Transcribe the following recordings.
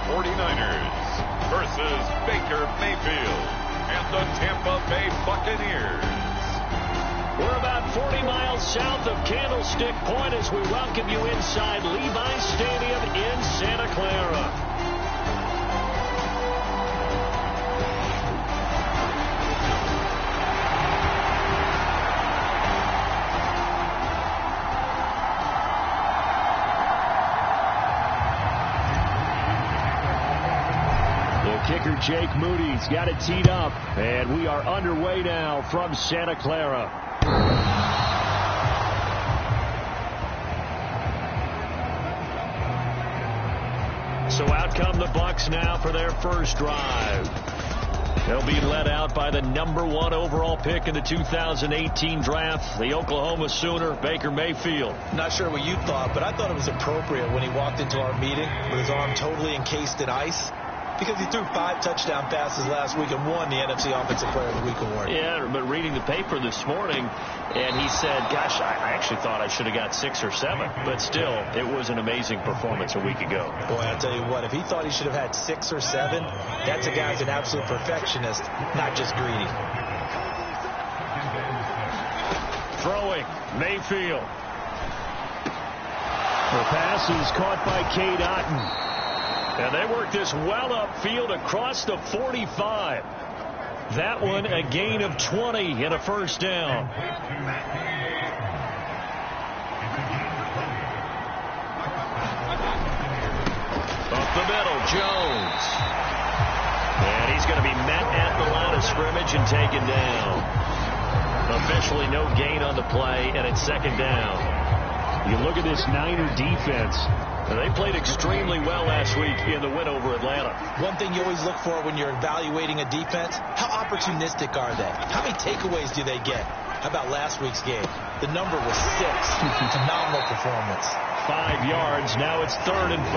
49ers versus Baker Mayfield and the Tampa Bay Buccaneers. We're about 40 miles south of Candlestick Point as we welcome you inside Levi's Stadium in Santa Clara. Kicker Jake Moody's got it teed up, and we are underway now from Santa Clara. So out come the Bucs now for their first drive. They'll be led out by the #1 overall pick in the 2018 draft, the Oklahoma Sooner, Baker Mayfield. Not sure what you thought, but I thought it was appropriate when he walked into our meeting with his arm totally encased in ice. Because he threw 5 touchdown passes last week and won the NFC Offensive Player of the Week award. Yeah, but reading the paper this morning, and he said, gosh, I actually thought I should have got 6 or 7. But still, it was an amazing performance a week ago. Boy, I'll tell you what, if he thought he should have had 6 or 7, that's a guy's an absolute perfectionist, not just greedy. Throwing, Mayfield. The pass is caught by Cade Otton. And they work this well upfield across the 45. That one a gain of 20 and a first down. Up the middle, Jones. And he's going to be met at the line of scrimmage and taken down. Officially no gain on the play, and it's second down. You look at this Niner defense. They played extremely well last week in the win over Atlanta. One thing you always look for when you're evaluating a defense, how opportunistic are they? How many takeaways do they get? How about last week's game? The number was 6. Phenomenal performance. 5 yards. Now it's 3rd and 5.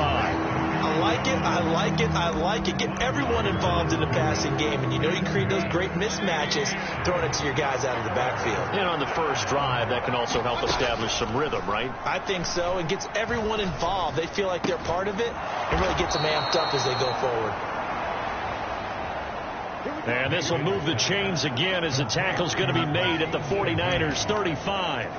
I like it. I like it. I like it. Get everyone involved in the passing game. And you know you create those great mismatches throwing it to your guys out of the backfield. And on the first drive, that can also help establish some rhythm, right? I think so. It gets everyone involved. They feel like they're part of it. It really gets them amped up as they go forward. And this will move the chains again as the tackle's going to be made at the 49ers 35.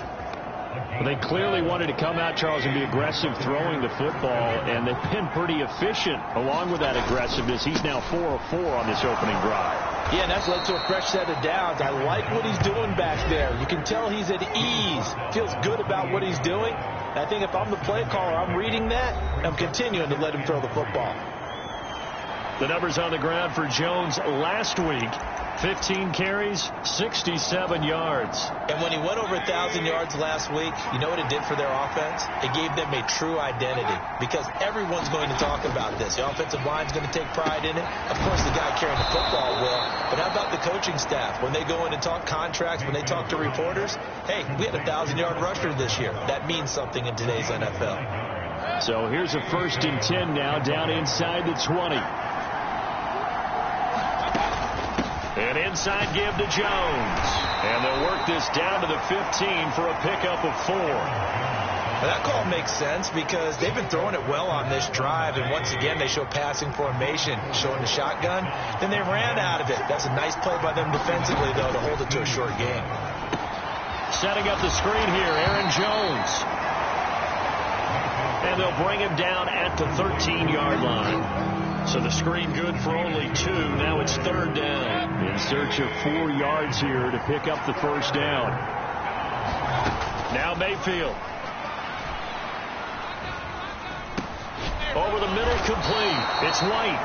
Well, they clearly wanted to come out, Charles, and be aggressive throwing the football, and they've been pretty efficient along with that aggressiveness. He's now 4 of 4 on this opening drive. Yeah, and that's led to a fresh set of downs. I like what he's doing back there. You can tell he's at ease, feels good about what he's doing. And I think if I'm the play caller, I'm reading that, and I'm continuing to let him throw the football. The numbers on the ground for Jones last week. 15 carries, 67 yards. And when he went over 1,000 yards last week, you know what it did for their offense? It gave them a true identity because everyone's going to talk about this. The offensive line's going to take pride in it. Of course, the guy carrying the football will. But how about the coaching staff? When they go in and talk contracts, when they talk to reporters, hey, we had a 1,000-yard rusher this year. That means something in today's NFL. So here's a 1st and 10 now down inside the 20. An inside give to Jones. And they'll work this down to the 15 for a pickup of 4. Now that call makes sense because they've been throwing it well on this drive. And once again, they show passing formation, showing the shotgun. Then they ran out of it. That's a nice play by them defensively, though, to hold it to a short game. Setting up the screen here, Aaron Jones. And they'll bring him down at the 13-yard line. So the screen good for only 2. Now it's 3rd down. In search of 4 yards here to pick up the first down. Now Mayfield. Over the middle, complete. It's White.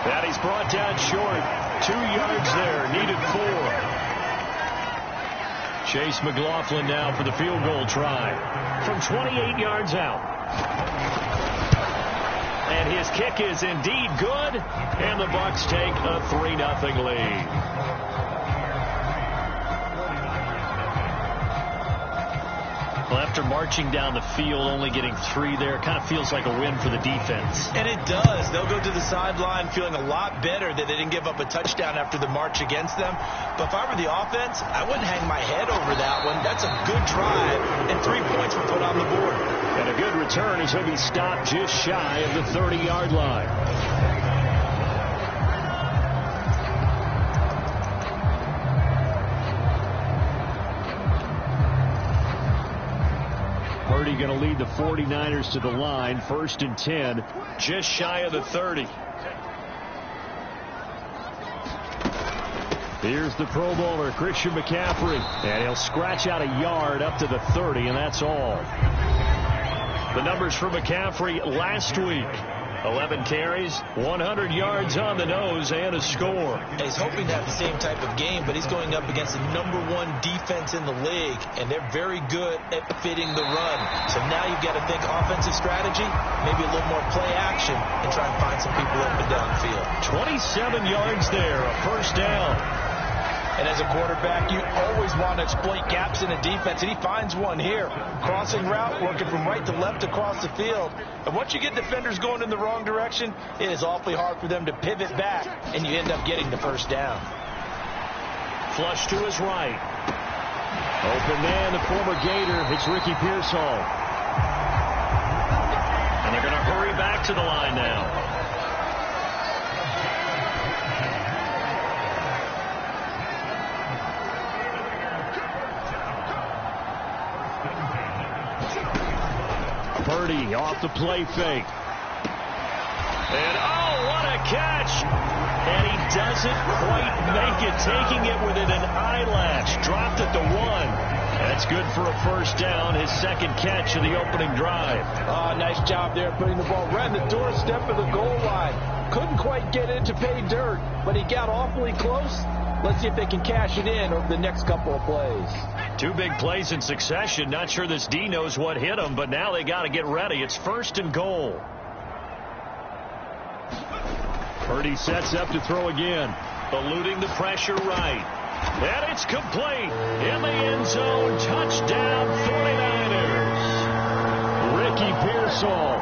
And he's brought down short. 2 yards there. Needed 4. Chase McLaughlin now for the field goal try. From 28 yards out. And his kick is indeed good, and the Bucs take a 3-0 lead. Well, after marching down the field, only getting 3 there, it kind of feels like a win for the defense. And it does. They'll go to the sideline feeling a lot better that they didn't give up a touchdown after the march against them. But if I were the offense, I wouldn't hang my head over that one. That's a good drive, and 3 points were put on the board. And a good return as he'll be stopped just shy of the 30-yard line. Purdy going to lead the 49ers to the line. 1st and 10, just shy of the 30. Here's the Pro Bowler, Christian McCaffrey. And he'll scratch out a yard up to the 30, and that's all. The numbers for McCaffrey last week. 11 carries, 100 yards on the nose, and a score. He's hoping to have the same type of game, but he's going up against the #1 defense in the league, and they're very good at fitting the run. So now you've got to think offensive strategy, maybe a little more play action, and try and find some people up and down the field. 27 yards there, a 1st down. And as a quarterback, you always want to exploit gaps in a defense, and he finds one here. Crossing route, working from right to left across the field. And once you get defenders going in the wrong direction, it is awfully hard for them to pivot back, and you end up getting the 1st down. Flush to his right. Open man, the former Gator. It's Ricky Pearsall. And they're going to hurry back to the line now. Purdy off the play fake. And oh, what a catch. And he doesn't quite make it, taking it within an eyelash. Dropped at the 1. That's good for a 1st down, his 2nd catch of the opening drive. Oh, nice job there putting the ball right on the doorstep of the goal line. Couldn't quite get it to pay dirt, but he got awfully close. Let's see if they can cash it in over the next couple of plays. 2 big plays in succession. Not sure this D knows what hit him, but now they got to get ready. It's 1st and goal. Purdy sets up to throw again. Eluding the pressure right. And it's complete. In the end zone. Touchdown 49ers. Ricky Pearsall.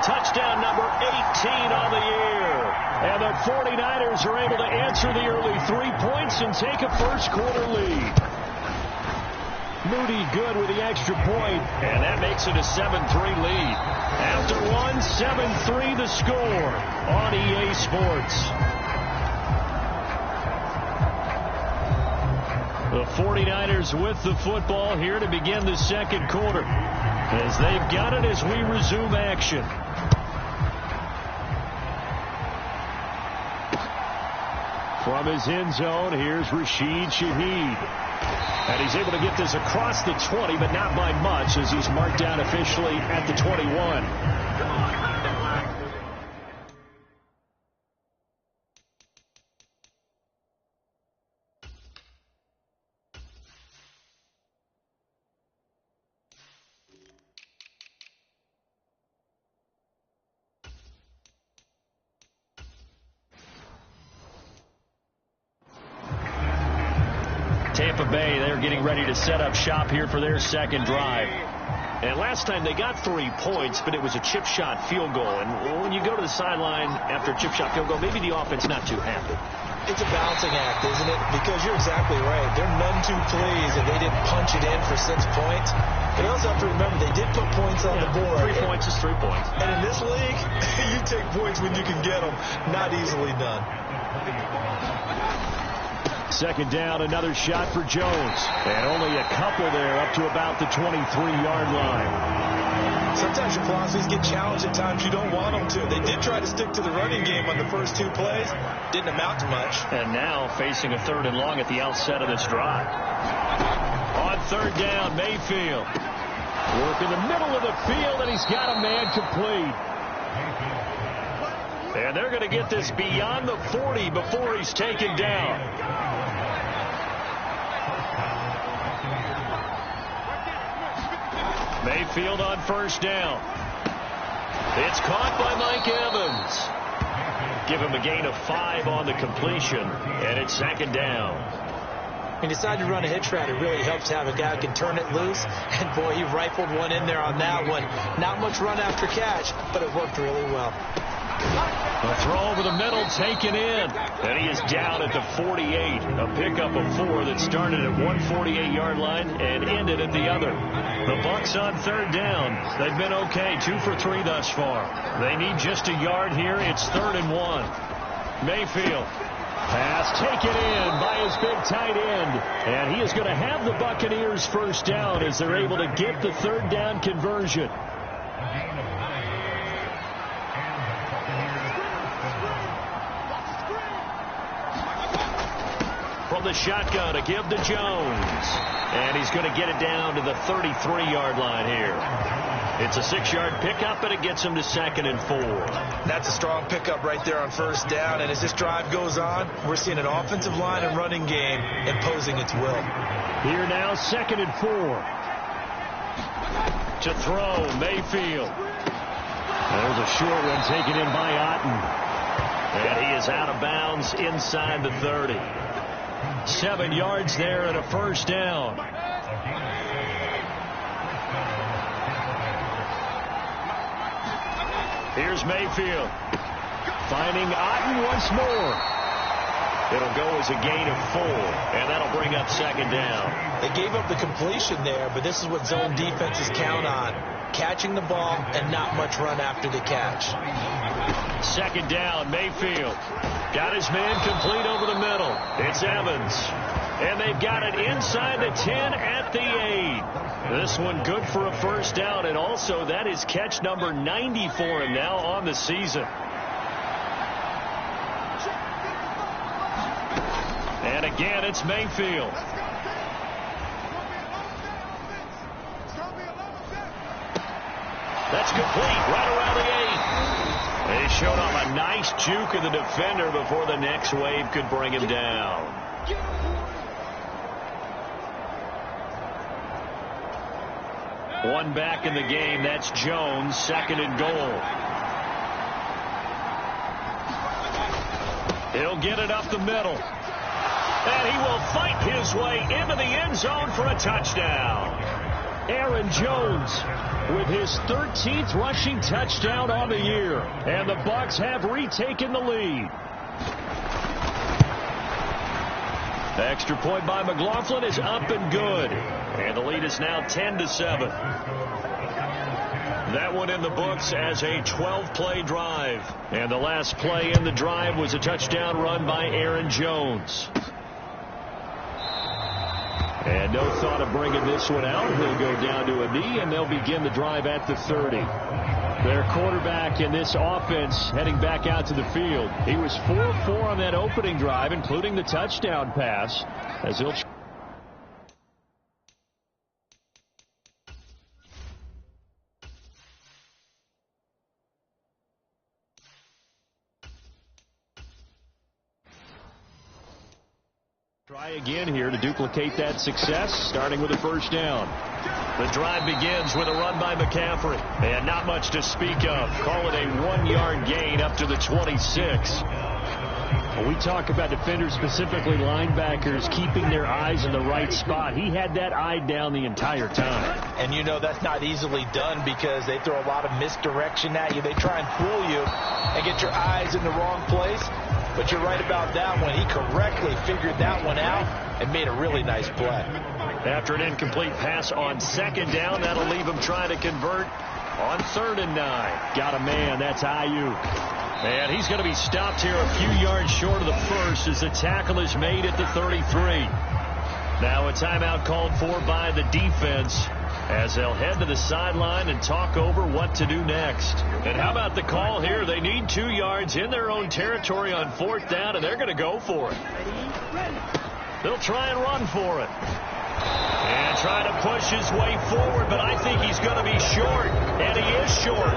Touchdown number 18 on the year. And the 49ers are able to answer the early 3 points and take a 1st quarter lead. Moody good with the extra point, and that makes it a 7-3 lead. After 1, 7-3 the score on EA Sports. The 49ers with the football here to begin the 2nd quarter, as they've got it as we resume action. From his end zone, here's Rashid Shaheed. And he's able to get this across the 20, but not by much, as he's marked down officially at the 21. Tampa Bay, they're getting ready to set up shop here for their 2nd drive. And last time they got 3 points, but it was a chip shot field goal. And when you go to the sideline after a chip shot field goal, maybe the offense not too happy. It's a balancing act, isn't it? Because you're exactly right. They're none too pleased that they didn't punch it in for 6 points. But you also have to remember they did put points on the board. 3 points is 3 points. And in this league, you take points when you can get them. Not easily done. 2nd down, another shot for Jones. And only a couple there up to about the 23-yard line. Sometimes your philosophies get challenged at times you don't want them to. They did try to stick to the running game on the first 2 plays. Didn't amount to much. And now facing a 3rd and long at the outset of this drive. On 3rd down, Mayfield. Work in the middle of the field, and he's got a man complete. And they're going to get this beyond the 40 before he's taken down. Mayfield on 1st down. It's caught by Mike Evans. Give him a gain of 5 on the completion, and it's 2nd down. When you decide to run a hitch route, it really helps to have a guy who can turn it loose. And, boy, he rifled one in there on that one. Not much run after catch, but it worked really well. A throw over the middle taken in. And he is down at the 48. A pickup of 4 that started at 148-yard line and ended at the other. The Bucks on third down. They've been okay, 2 for 3 thus far. They need just a yard here. It's 3rd and 1. Mayfield. Pass taken in by his big tight end. And he is going to have the Buccaneers first down as they're able to get the third down conversion. From the shotgun, a give to Jones. And he's going to get it down to the 33-yard line here. It's a 6-yard pickup, and it gets him to 2nd and 4. That's a strong pickup right there on first down. And as this drive goes on, we're seeing an offensive line and running game imposing its will. Here now, 2nd and 4. To throw, Mayfield. There's a short one taken in by Otten. And he is out of bounds inside the 30. 7 yards there and a first down. Here's Mayfield. Finding Otten once more. It'll go as a gain of 4, and that'll bring up 2nd down. They gave up the completion there, but this is what zone defenses count on. Catching the ball and not much run after the catch. 2nd down, Mayfield. Got his man complete over the middle. It's Evans. And they've got it inside the 10 at the 8. This one good for a first down, and also that is catch number 90 for him now on the season. And again, it's Mayfield. That's complete right around the 8. They showed off a nice juke of the defender before the next wave could bring him down. One back in the game. That's Jones. 2nd and goal. He'll get it up the middle. And he will fight his way into the end zone for a touchdown. Aaron Jones with his 13th rushing touchdown on the year. And the Bucks have retaken the lead. The extra point by McLaughlin is up and good. And the lead is now 10-7. That one in the books as a 12-play drive. And the last play in the drive was a touchdown run by Aaron Jones. And no thought of bringing this one out. He'll go down to a knee, and they'll begin the drive at the 30. Their quarterback in this offense heading back out to the field. He was 4-4 on that opening drive, including the touchdown pass, as he'll try again here to duplicate that success, starting with a first down. The drive begins with a run by McCaffrey, and not much to speak of. Call it a 1-yard gain up to the 26. We talk about defenders, specifically linebackers, keeping their eyes in the right spot. He had that eye down the entire time. And you know that's not easily done because they throw a lot of misdirection at you. They try and fool you and get your eyes in the wrong place. But you're right about that one. He correctly figured that one out and made a really nice play. After an incomplete pass on 2nd down, that'll leave him trying to convert on 3rd and 9. Got a man. That's Ayuk. And he's going to be stopped here a few yards short of the first as the tackle is made at the 33. Now a timeout called for by the defense as they'll head to the sideline and talk over what to do next. And how about the call here? They need 2 yards in their own territory on 4th down, and they're going to go for it. They'll try and run for it. And try to push his way forward, but I think he's going to be short, and he is short.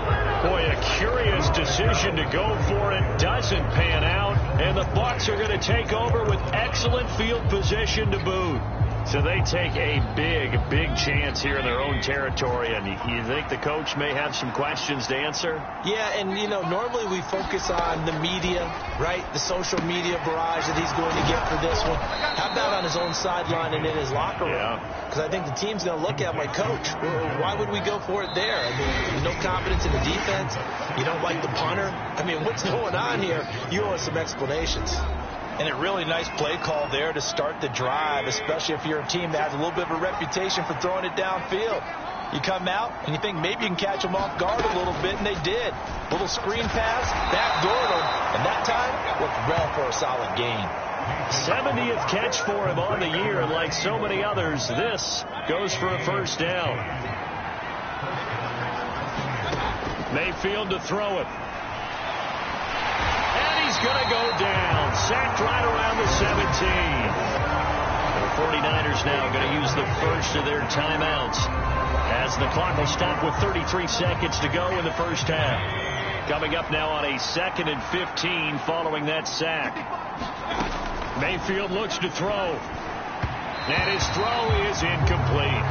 Boy, a curious decision to go for it. Doesn't pan out, and the Bucs are going to take over with excellent field position to boot. So they take a big chance here in their own territory, and you think the coach may have some questions to answer? Yeah, and, normally we focus on the media, right? The social media barrage that he's going to get for this one. How about on his own sideline and in his locker room? Because I think the team's going to look at him like, Coach, why would we go for it there? I mean, no confidence in the defense. You don't like the punter. I mean, what's going on here? You owe us some explanations. And a really nice play call there to start the drive, especially if you're a team that has a little bit of a reputation for throwing it downfield. You come out and you think maybe you can catch them off guard a little bit, and they did. Little screen pass, backdoored them, and that time looked well for a solid gain. 70th catch for him on the year, and like so many others, this goes for a first down. Mayfield to throw it. He's going to go down. Sacked right around the 17. The 49ers now going to use the first of their timeouts as the clock will stop with 33 seconds to go in the first half. Coming up now on a 2nd and 15 following that sack. Mayfield looks to throw. And his throw is incomplete.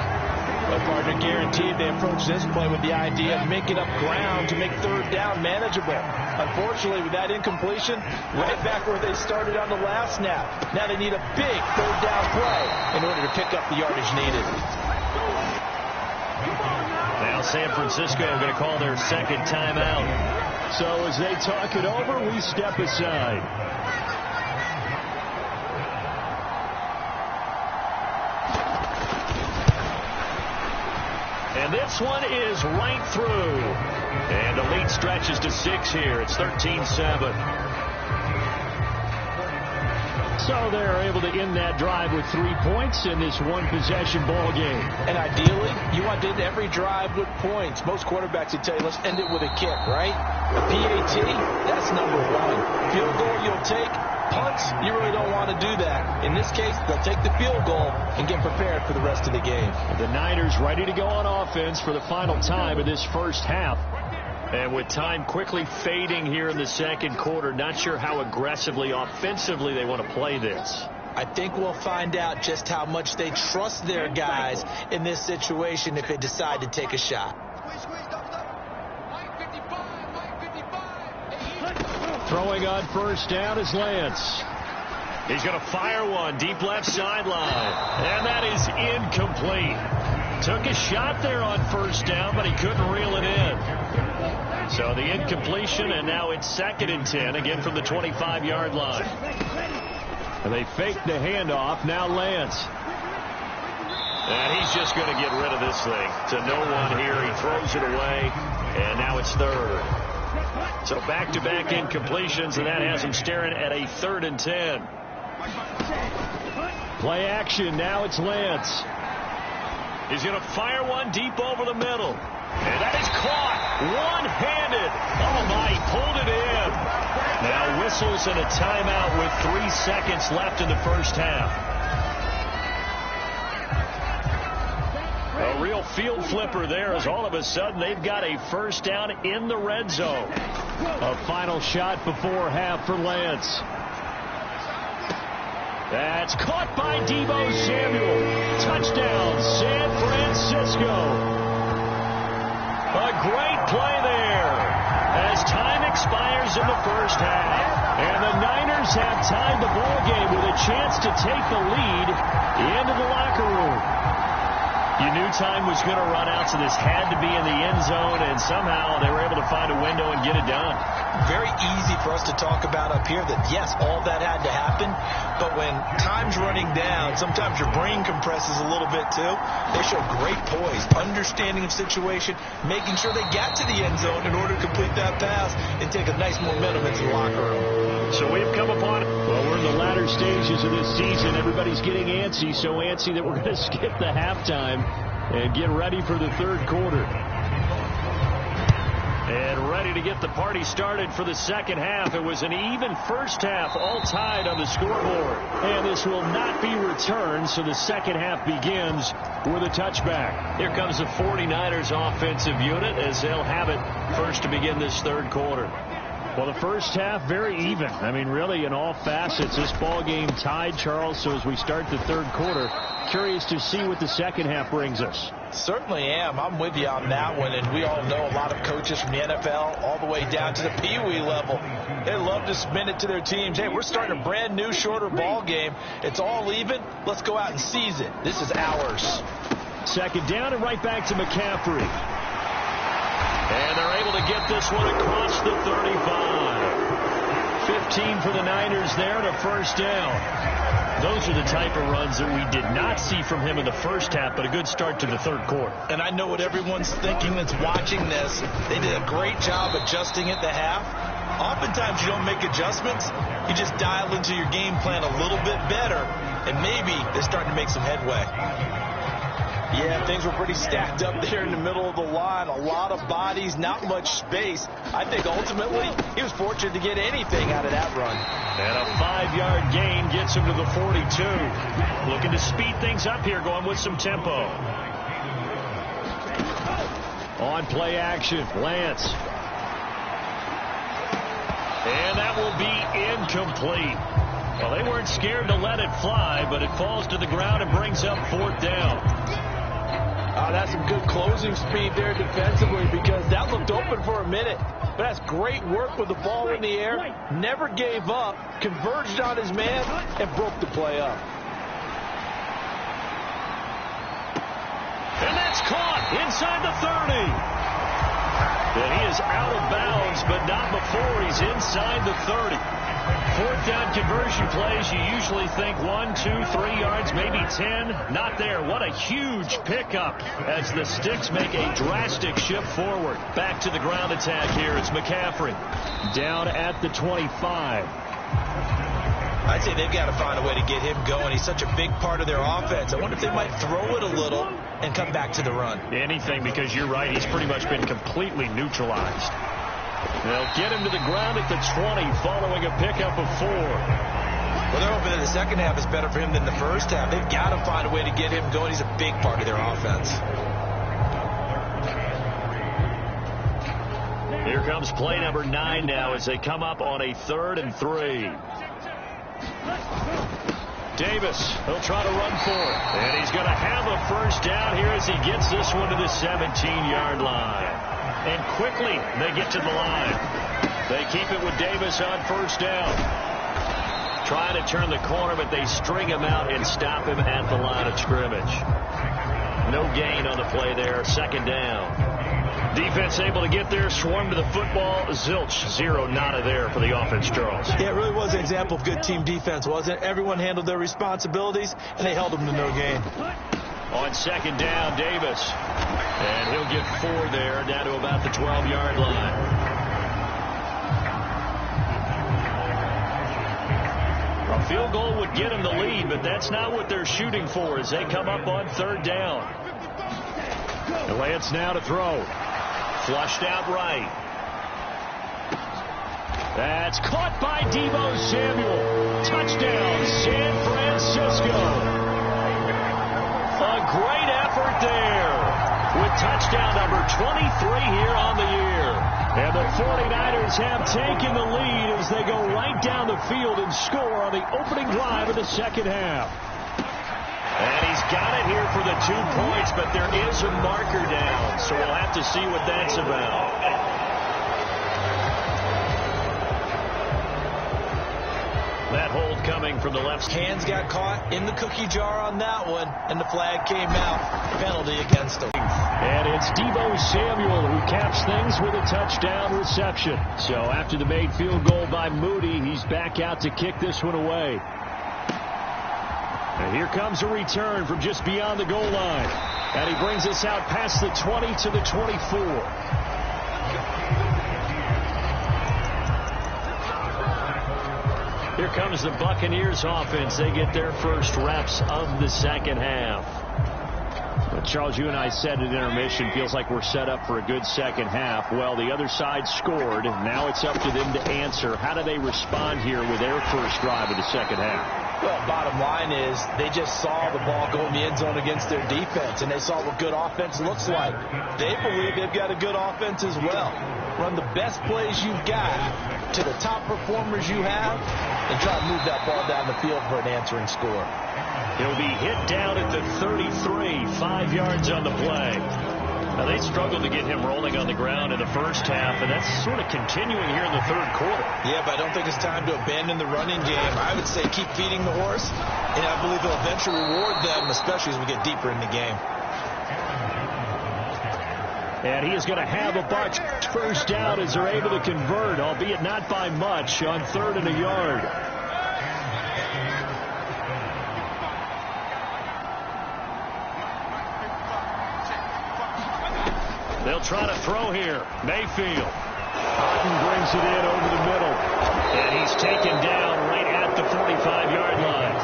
Well, partner, guaranteed they approach this play with the idea of making up ground to make third down manageable. Unfortunately, with that incompletion, right back where they started on the last snap. Now they need a big third down play in order to pick up the yardage needed. Now San Francisco going to call their second timeout. So as they talk it over, we step aside. And this one is right through. And the lead stretches to 6 here. It's 13-7. So they're able to end that drive with 3 points in this one-possession ball game. And ideally, you want to end every drive with points. Most quarterbacks would tell you, let's end it with a kick, right? A PAT, that's number one. Field goal you'll take. Punts, you really don't want to do that. In this case, they'll take the field goal and get prepared for the rest of the game. The Niners ready to go on offense for the final time of this first half. And with time quickly fading here in the second quarter, not sure how aggressively, offensively they want to play this. I think we'll find out just how much they trust their guys in this situation if they decide to take a shot. Throwing on first down is Lance. He's going to fire one deep left sideline. And that is incomplete. Took a shot there on first down, but he couldn't reel it in. So the incompletion, and now it's 2nd and 10, again from the 25-yard line. And they fake the handoff. Now Lance. And he's just going to get rid of this thing to no one here. He throws it away, and now it's 3rd. So back-to-back incompletions, and that has him staring at a 3rd and 10. Play action. Now it's Lance. He's going to fire one deep over the middle. And that is caught one-handed. Oh, my, he pulled it in. Now whistles and a timeout with 3 seconds left in the first half. A real field flipper there as all of a sudden they've got a first down in the red zone. A final shot before half for Lance. That's caught by Deebo Samuel. Touchdown, San Francisco. A great play there as time expires in the first half. And the Niners have tied the ball game with a chance to take the lead into the locker room. You knew time was going to run out, so this had to be in the end zone, and somehow they were able to find a window and get it done. Very easy for us to talk about up here that, yes, all that had to happen, but when time's running down, sometimes your brain compresses a little bit too. They show great poise, understanding of situation, making sure they got to the end zone in order to complete that pass and take a nice momentum into the locker room. So we've come upon it. Well, we're in the latter stages of this season. Everybody's getting antsy, so antsy that we're going to skip the halftime and get ready for the third quarter. And ready to get the party started for the second half. It was an even first half, all tied on the scoreboard. And this will not be returned, so the second half begins with a touchback. Here comes the 49ers offensive unit as they'll have it first to begin this third quarter. Well, the first half, very even. I mean, really, in all facets, this ball game tied, Charles. So as we start the third quarter, curious to see what the second half brings us. Certainly am. I'm with you on that one. And we all know a lot of coaches from the NFL all the way down to the Pee-wee level. They love to spin it to their teams. Hey, we're starting a brand new, shorter ball game. It's all even. Let's go out and seize it. This is ours. Second down and right back to McCaffrey. And they're able to get this one across the 35. 15 for the Niners there and a first down. Those are the type of runs that we did not see from him in the first half, but a good start to the third quarter. And I know what everyone's thinking that's watching this. They did a great job adjusting at the half. Oftentimes you don't make adjustments. You just dial into your game plan a little bit better, and maybe they're starting to make some headway. Yeah, things were pretty stacked up there in the middle of the line. A lot of bodies, not much space. I think ultimately he was fortunate to get anything out of that run. And a 5-yard gain gets him to the 42. Looking to speed things up here, going with some tempo. On play action, Lance. And that will be incomplete. Well, they weren't scared to let it fly, but it falls to the ground and brings up fourth down. That's some good closing speed there defensively, because that looked open for a minute. But that's great work with the ball in the air. Never gave up, converged on his man, and broke the play up. And that's caught inside the 30. And he is out of bounds, but not before he's inside the 30. Fourth down conversion plays, you usually think 1, 2, 3 yards, maybe 10. Not there. What a huge pickup as the Sticks make a drastic shift forward. Back to the ground attack here. It's McCaffrey down at the 25. I'd say they've got to find a way to get him going. He's such a big part of their offense. I wonder if they might throw it a little and come back to the run. Anything, because you're right. He's pretty much been completely neutralized. They'll get him to the ground at the 20 following a pickup of 4. Well, they're hoping that the second half is better for him than the first half. They've got to find a way to get him going. He's a big part of their offense. Here comes play number 9 now as they come up on a 3rd and 3. Davis, he'll try to run for it. And he's going to have a first down here as he gets this one to the 17-yard line. And quickly, they get to the line. They keep it with Davis on first down. Trying to turn the corner, but they string him out and stop him at the line of scrimmage. No gain on the play there. Second down. Defense able to get there, swarm to the football. Zilch, 0, nada there for the offense, Charles. Yeah, it really was an example of good team defense, wasn't it? Everyone handled their responsibilities, and they held them to no gain. On second down, Davis. And he'll get 4 there, down to about the 12-yard line. A field goal would get them the lead, but that's not what they're shooting for as they come up on 3rd down. Lance now to throw. Flushed out right. That's caught by Deebo Samuel. Touchdown, San Francisco. A great effort there with touchdown number 23 here on the year. And the 49ers have taken the lead as they go right down the field and score on the opening drive of the second half. And he's got it here for the 2 points, but there is a marker down, so we'll have to see what that's about. That hold coming from the left. Hands got caught in the cookie jar on that one, and the flag came out. Penalty against him. And it's Deebo Samuel who caps things with a touchdown reception. So after the made field goal by Moody, he's back out to kick this one away. And here comes a return from just beyond the goal line. And he brings us out past the 20 to the 24. Here comes the Buccaneers offense. They get their first reps of the second half. But Charles, you and I said at intermission, feels like we're set up for a good second half. Well, the other side scored. Now it's up to them to answer. How do they respond here with their first drive of the second half? Well, bottom line is they just saw the ball go in the end zone against their defense, and they saw what good offense looks like. They believe they've got a good offense as well. Run the best plays you've got to the top performers you have and try to move that ball down the field for an answering score. He'll be hit down at the 33, 5 yards on the play. Now, they struggled to get him rolling on the ground in the first half, and that's sort of continuing here in the third quarter. Yeah, but I don't think it's time to abandon the running game. I would say keep feeding the horse, and I believe it'll eventually reward them, especially as we get deeper in the game. And he is going to have a Bucs first down as they're able to convert, albeit not by much, on 3rd and a yard. They'll try to throw here. Mayfield. Harden brings it in over the middle. And he's taken down right at the 45-yard line.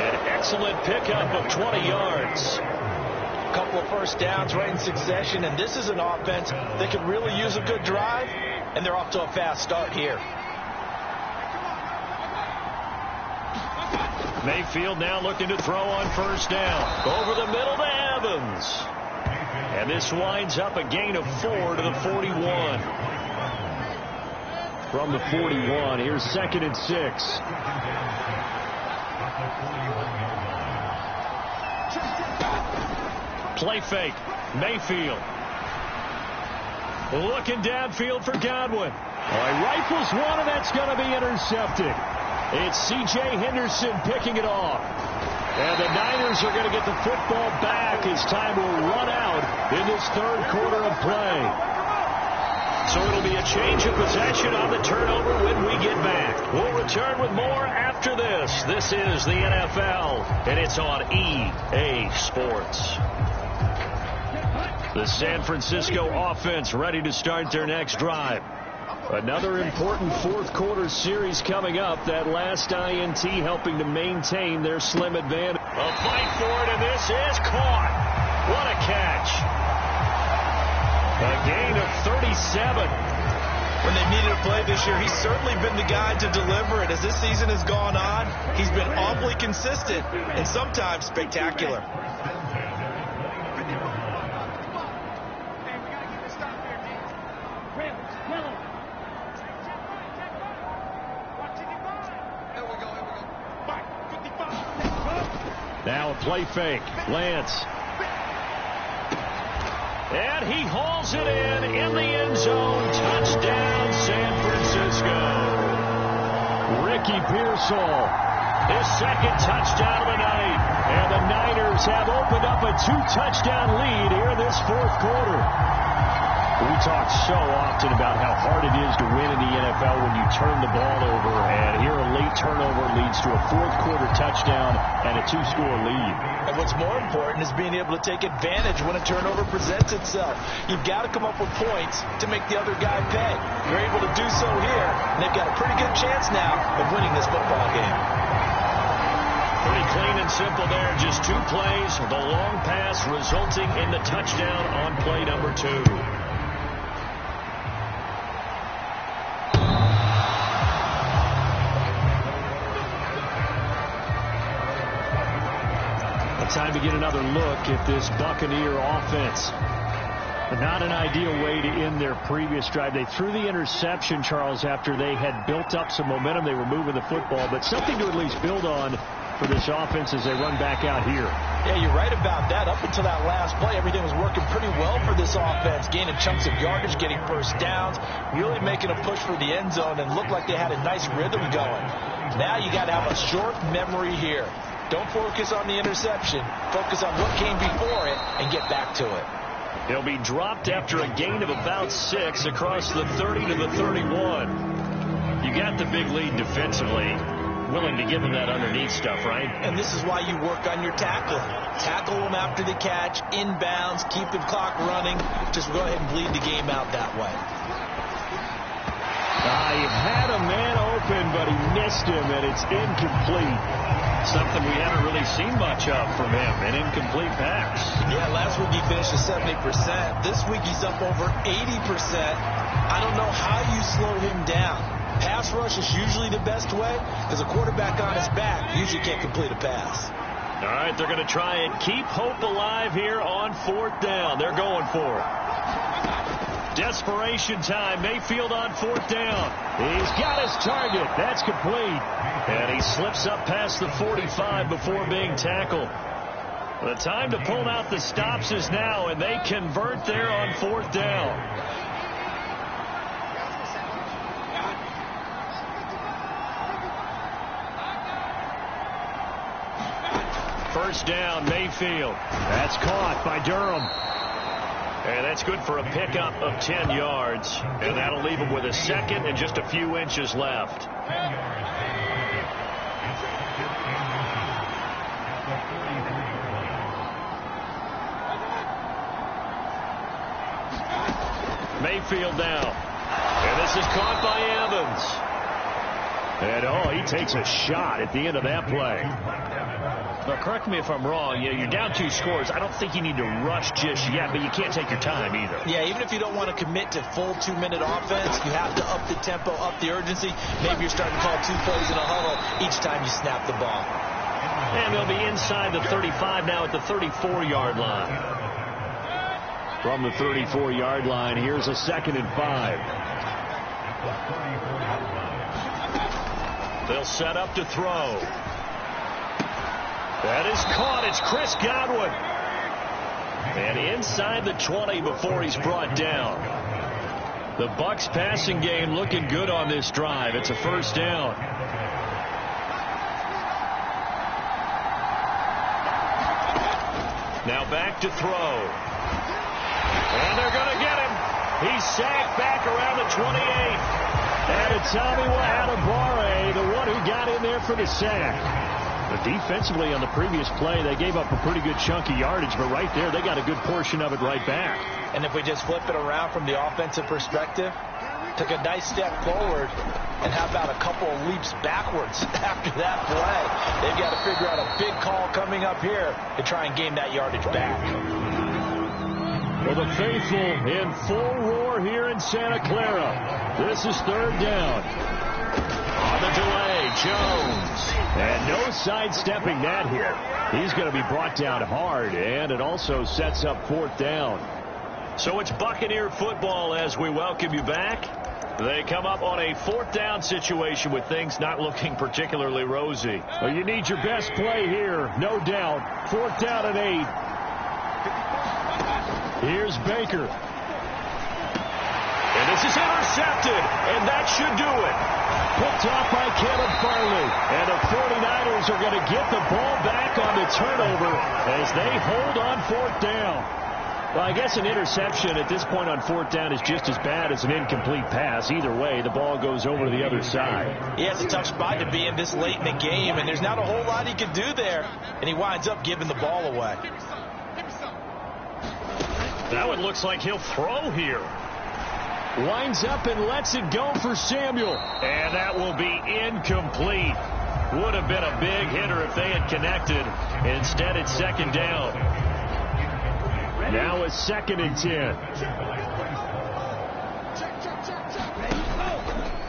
An excellent pickup of 20 yards. A couple of first downs right in succession, and this is an offense that could really use a good drive, and they're off to a fast start here. Mayfield now looking to throw on first down. Over the middle to Evans. And this winds up a gain of 4 to the 41. From the 41, here's 2nd and 6. Play fake. Mayfield. Looking downfield for Godwin. He rifles one, and that's going to be intercepted. It's C.J. Henderson picking it off. And the Niners are going to get the football back as time will run out in this third quarter of play. So it'll be a change of possession on the turnover when we get back. We'll return with more after this. This is the NFL, and it's on EA Sports. The San Francisco offense ready to start their next drive. Another important fourth quarter series coming up. That last INT helping to maintain their slim advantage. A fight for it, and this is caught. What a catch. A gain of 37. When they needed a play this year, he's certainly been the guy to deliver it. As this season has gone on, he's been awfully consistent and sometimes spectacular. Now a play fake. Lance. And he hauls it in the end zone. Touchdown, San Francisco. Ricky Pearsall, his 2nd touchdown of the night. And the Niners have opened up a 2-touchdown lead here in this fourth quarter. We talk so often about how hard it is to win in the NFL when you turn the ball over, and here a late turnover leads to a fourth quarter touchdown and a 2-score lead. And what's more important is being able to take advantage when a turnover presents itself. You've got to come up with points to make the other guy pay. You're able to do so here, and they've got a pretty good chance now of winning this football game. Pretty clean and simple there. Just 2 plays. The long pass resulting in the touchdown on play number 2. Time to get another look at this Buccaneer offense. But not an ideal way to end their previous drive. They threw the interception, Charles, after they had built up some momentum. They were moving the football, but something to at least build on for this offense as they run back out here. Yeah, you're right about that. Up until that last play, everything was working pretty well for this offense, gaining chunks of yardage, getting first downs, really making a push for the end zone, and looked like they had a nice rhythm going. Now you got to have a short memory here. Don't focus on the interception. Focus on what came before it and get back to it. He'll be dropped after a gain of about 6 across the 30 to the 31. You got the big lead defensively. Willing to give him that underneath stuff, right? And this is why you work on your tackling. Tackle him after the catch, inbounds, keep the clock running. Just go ahead and bleed the game out that way. He had a man open, but he missed him, and it's incomplete. Something we haven't really seen much of from him, an incomplete pass. Yeah, last week he finished at 70%. This week he's up over 80%. I don't know how you slow him down. Pass rush is usually the best way because a quarterback on his back usually can't complete a pass. All right, they're going to try and keep hope alive here on 4th down. They're going for it. Desperation time. Mayfield on 4th down. He's got his target. That's complete. And he slips up past the 45 before being tackled. The time to pull out the stops is now, and they convert there on 4th down. First down, Mayfield. That's caught by Durham. And that's good for a pickup of 10 yards. And that'll leave him with a second and just a few inches left. Mayfield now. And this is caught by Evans. And, he takes a shot at the end of that play. But correct me if I'm wrong, you're down 2 scores. I don't think you need to rush just yet, but you can't take your time either. Yeah, even if you don't want to commit to full 2-minute offense, you have to up the tempo, up the urgency. Maybe you're starting to call 2 plays in a huddle each time you snap the ball. And they'll be inside the 35 now at the 34-yard line. From the 34-yard line, here's a 2nd and 5. They'll set up to throw. That is caught. It's Chris Godwin. And inside the 20 before he's brought down. The Bucs passing game looking good on this drive. It's a first down. Now back to throw. And they're going to get him. He's sacked back around the 28. And it's Tommy Adebawore, the one who got in there for the sack. But defensively on the previous play, they gave up a pretty good chunk of yardage, but right there, they got a good portion of it right back. And if we just flip it around from the offensive perspective, took a nice step forward, and how about a couple of leaps backwards after that play? They've got to figure out a big call coming up here to try and gain that yardage back. Well, the faithful in full roar here in Santa Clara. This is 3rd down. On the delay, Jones. And no sidestepping that here. He's going to be brought down hard, and it also sets up 4th down. So it's Buccaneer football as we welcome you back. They come up on a 4th down situation with things not looking particularly rosy. Well, you need your best play here, no doubt. 4th down and 8. Here's Baker. And this is intercepted, and that should do it. Picked off by Caleb Farley. And the 49ers are going to get the ball back on the turnover as they hold on 4th down. Well, I guess an interception at this point on 4th down is just as bad as an incomplete pass. Either way, the ball goes over to the other side. He has a tough spot to be in this late in the game, and there's not a whole lot he can do there. And he winds up giving the ball away. That one looks like he'll throw here. Winds up and lets it go for Samuel. And that will be incomplete. Would have been a big hitter if they had connected. Instead, it's 2nd down. Now it's 2nd and 10.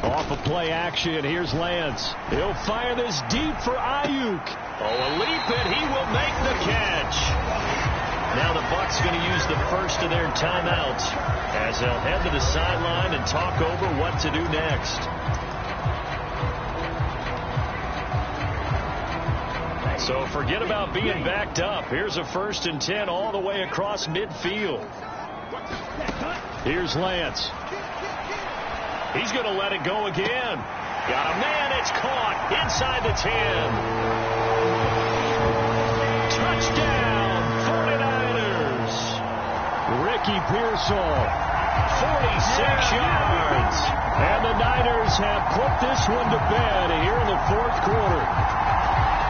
Off of play action, here's Lance. He'll fire this deep for Ayuk. A leap and he will make the catch. Now the Bucs going to use the first of their timeouts as they'll head to the sideline and talk over what to do next. So forget about being backed up. Here's a 1st and 10 all the way across midfield. Here's Lance. He's going to let it go again. Got a man. It's caught inside the 10. Touchdown. Ricky Pearsall, 46 yards. And the Niners have put this one to bed here in the 4th quarter.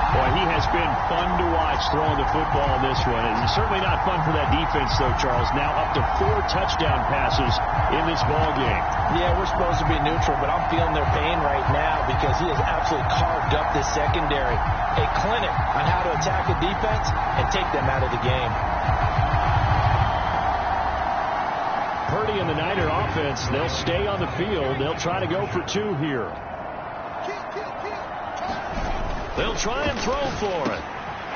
Boy, he has been fun to watch throwing the football in this one. It's certainly not fun for that defense, though, Charles. Now up to 4 touchdown passes in this ball game. Yeah, we're supposed to be neutral, but I'm feeling their pain right now because he has absolutely carved up this secondary. A clinic on how to attack a defense and take them out of the game. Purdy and the Niner offense, they'll stay on the field. They'll try to go for 2 here. They'll try and throw for it.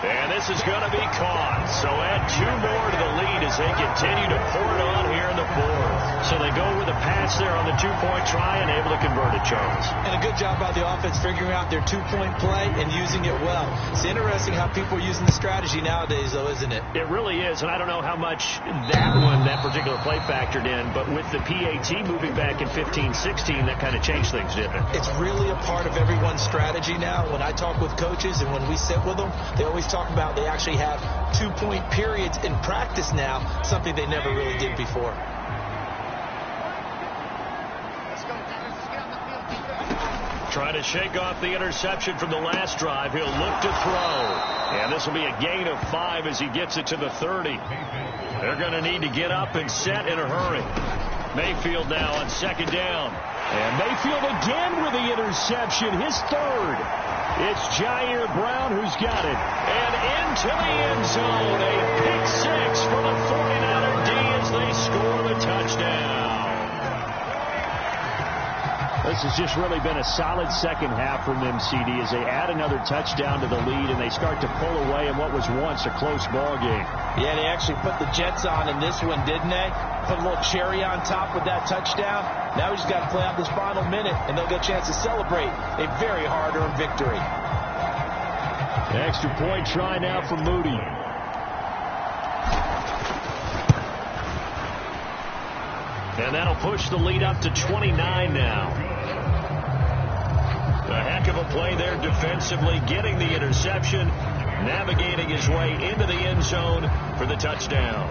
And this is going to be caught. So add 2 more to the lead as they continue to pour it on here in the fourth. So they go with a pass there on the 2-point try and able to convert it, Charles. And a good job by the offense figuring out their 2-point play and using it well. It's interesting how people are using the strategy nowadays, though, isn't it? It really is, and I don't know how much that particular play factored in, but with the PAT moving back in 15-16, that kind of changed things, didn't it? It's really a part of everyone's strategy now. When I talk with coaches and when we sit with them, they always talk about they actually have 2-point periods in practice now, something they never really did before. Trying to shake off the interception from the last drive. He'll look to throw. And this will be a gain of 5 as he gets it to the 30. They're going to need to get up and set in a hurry. Mayfield now on 2nd down. And Mayfield again with the interception, his 3rd. It's Jair Brown who's got it. And into the end zone. A pick 6 for the 49er D as they score the touchdown. This has just really been a solid second half from them, CD, as they add another touchdown to the lead and they start to pull away in what was once a close ball game. Yeah, they actually put the Jets on in this one, didn't they? Put a little cherry on top with that touchdown. Now we just got to play out this final minute, and they'll get a chance to celebrate a very hard-earned victory. Extra point try now for Moody. And that'll push the lead up to 29 now. A heck of a play there defensively, getting the interception, navigating his way into the end zone for the touchdown.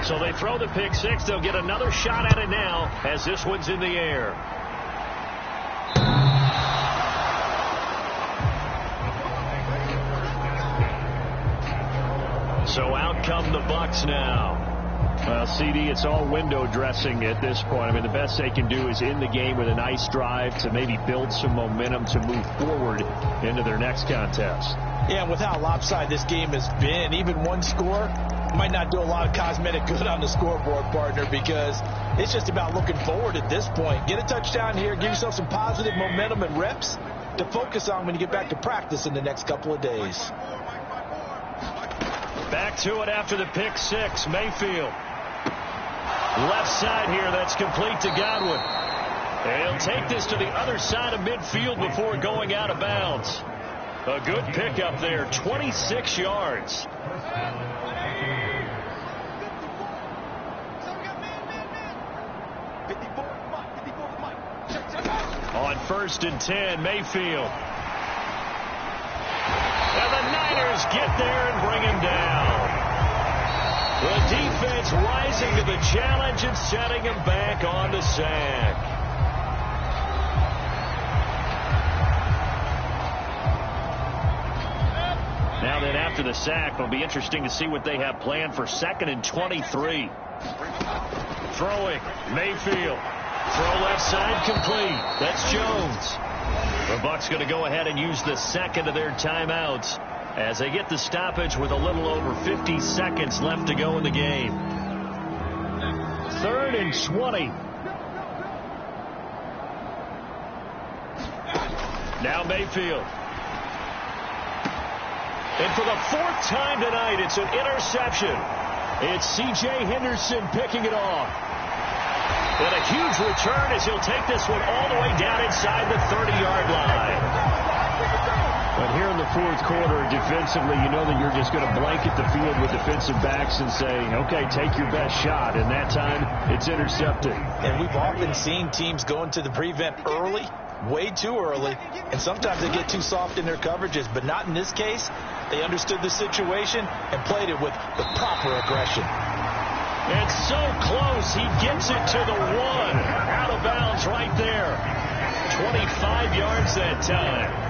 So they throw the pick 6. They'll get another shot at it now as this one's in the air. So out come the Bucs now. Well, CD, it's all window dressing at this point. I mean, the best they can do is end the game with a nice drive to maybe build some momentum to move forward into their next contest. Yeah, and with how lopsided this game has been, even one score might not do a lot of cosmetic good on the scoreboard, partner, because it's just about looking forward at this point. Get a touchdown here, give yourself some positive momentum and reps to focus on when you get back to practice in the next couple of days. Back to it after the pick 6. Mayfield. Left side here, that's complete to Godwin. And he'll take this to the other side of midfield before going out of bounds. A good pickup there, 26 yards. On 1st and 10, Mayfield. And the Niners get there and bring him down. The defense rising to the challenge and setting him back on the sack. Now then, after the sack, it'll be interesting to see what they have planned for 2nd and 23. Throwing, Mayfield. Throw left side complete. That's Jones. The Bucs going to go ahead and use the second of their timeouts as they get the stoppage with a little over 50 seconds left to go in the game. 3rd and 20. Now Mayfield. And for the 4th time tonight, it's an interception. It's C.J. Henderson picking it off. And a huge return as he'll take this one all the way down inside the 30-yard line. But here in the 4th quarter, defensively, you know that you're just going to blanket the field with defensive backs and say, okay, take your best shot. And that time, it's intercepted. And we've often seen teams go into the prevent early, way too early, and sometimes they get too soft in their coverages. But not in this case. They understood the situation and played it with the proper aggression. And so close, he gets it to the 1. Out of bounds right there. 25 yards that time.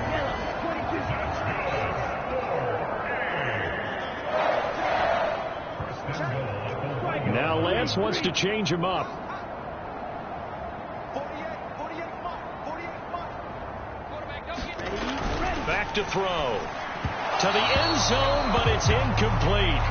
Now Lance wants to change him up. Back to throw. To the end zone, but it's incomplete.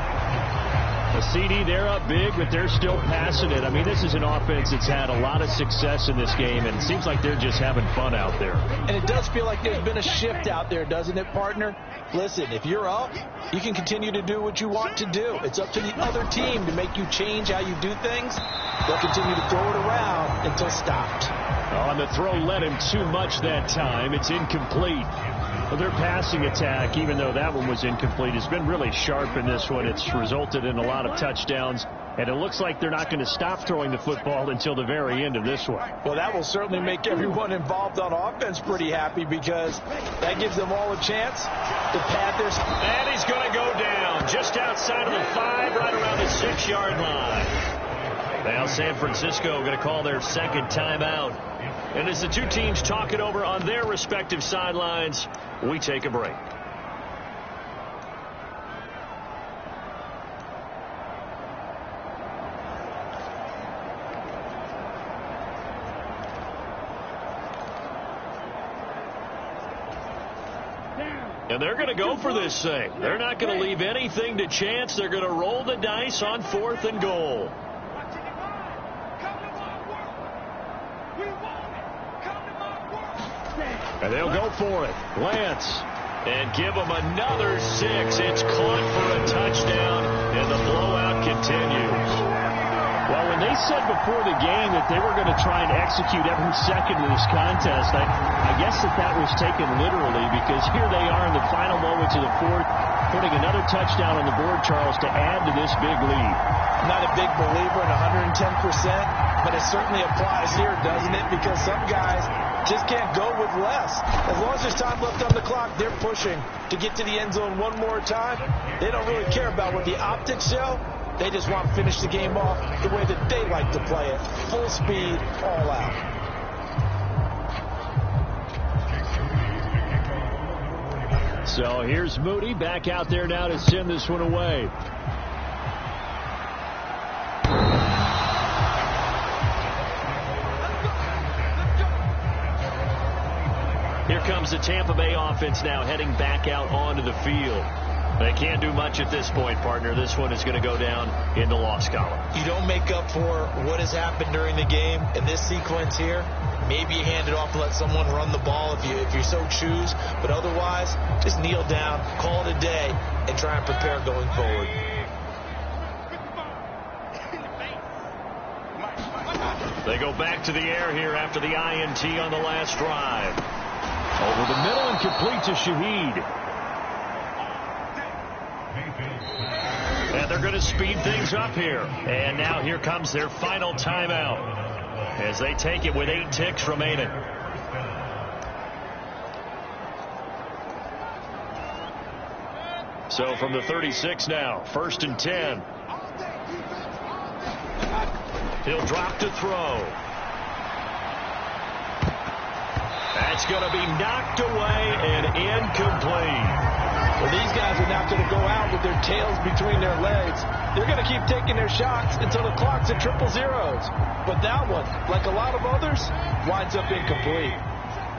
A CD, they're up big, but they're still passing it. I mean, this is an offense that's had a lot of success in this game, and it seems like they're just having fun out there. And it does feel like there's been a shift out there, doesn't it, partner? Listen, if you're up, you can continue to do what you want to do. It's up to the other team to make you change how you do things. They'll continue to throw it around until stopped. On the throw led him too much that time. It's incomplete. Well, their passing attack, even though that one was incomplete, has been really sharp in this one. It's resulted in a lot of touchdowns, and it looks like they're not going to stop throwing the football until the very end of this one. Well, that will certainly make everyone involved on offense pretty happy because that gives them all a chance to pad their... And he's going to go down just outside of the 5, right around the 6-yard line. Now San Francisco going to call their second timeout. And as the two teams talk it over on their respective sidelines, we take a break. And they're going to go for this thing. They're not going to leave anything to chance. They're going to roll the dice on 4th and goal. And they'll go for it. Lance. And give them another 6. It's caught for a touchdown, and the blowout continues. Well, when they said before the game that they were going to try and execute every second of this contest, I guess that was taken literally, because here they are in the final moments of the 4th, putting another touchdown on the board, Charles, to add to this big lead. I'm not a big believer in 110%, but it certainly applies here, doesn't it? Because some guys just can't go with less. As long as there's time left on the clock, they're pushing to get to the end zone one more time. They don't really care about what the optics show. They just want to finish the game off the way that they like to play it. Full speed, all out. So here's Moody back out there now to send this one away. Here comes the Tampa Bay offense now heading back out onto the field. They can't do much at this point, partner. This one is going to go down in the loss column. You don't make up for what has happened during the game in this sequence here. Maybe you hand it off and let someone run the ball if you so choose. But otherwise, just kneel down, call it a day, and try and prepare going forward. They go back to the air here after the INT on the last drive. Over the middle and complete to Shaheed. And they're going to speed things up here. And now here comes their final timeout as they take it with 8 ticks remaining. So from the 36 now, 1st and 10. He'll drop to throw. That's going to be knocked away and incomplete. Well, these guys are not going to go out with their tails between their legs. They're going to keep taking their shots until the clock's at 000. But that one, like a lot of others, winds up incomplete.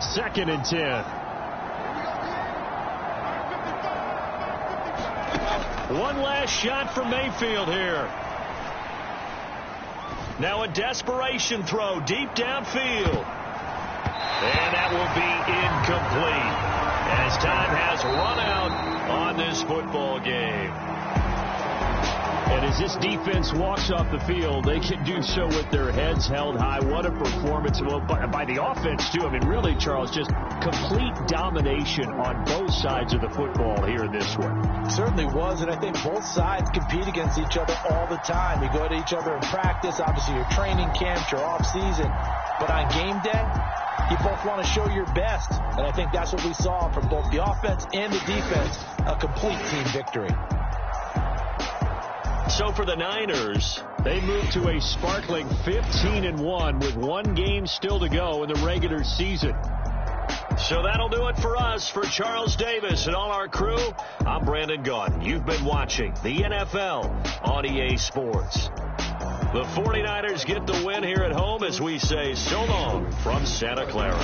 2nd and 10. One last shot from Mayfield here. Now a desperation throw deep downfield. And that will be incomplete as time has run out on this football game. And as this defense walks off the field, they can do so with their heads held high. What a performance by the offense, too. I mean, really, Charles, just complete domination on both sides of the football here in this one. Certainly was, and I think both sides compete against each other all the time. You go to each other in practice, obviously your training camps, your off-season. But on game day, you both want to show your best. And I think that's what we saw from both the offense and the defense, a complete team victory. So for the Niners, they move to a sparkling 15-1 with 1 game still to go in the regular season. So that'll do it for us. For Charles Davis and all our crew, I'm Brandon Gaudin. You've been watching the NFL on EA Sports. The 49ers get the win here at home as we say so long from Santa Clara.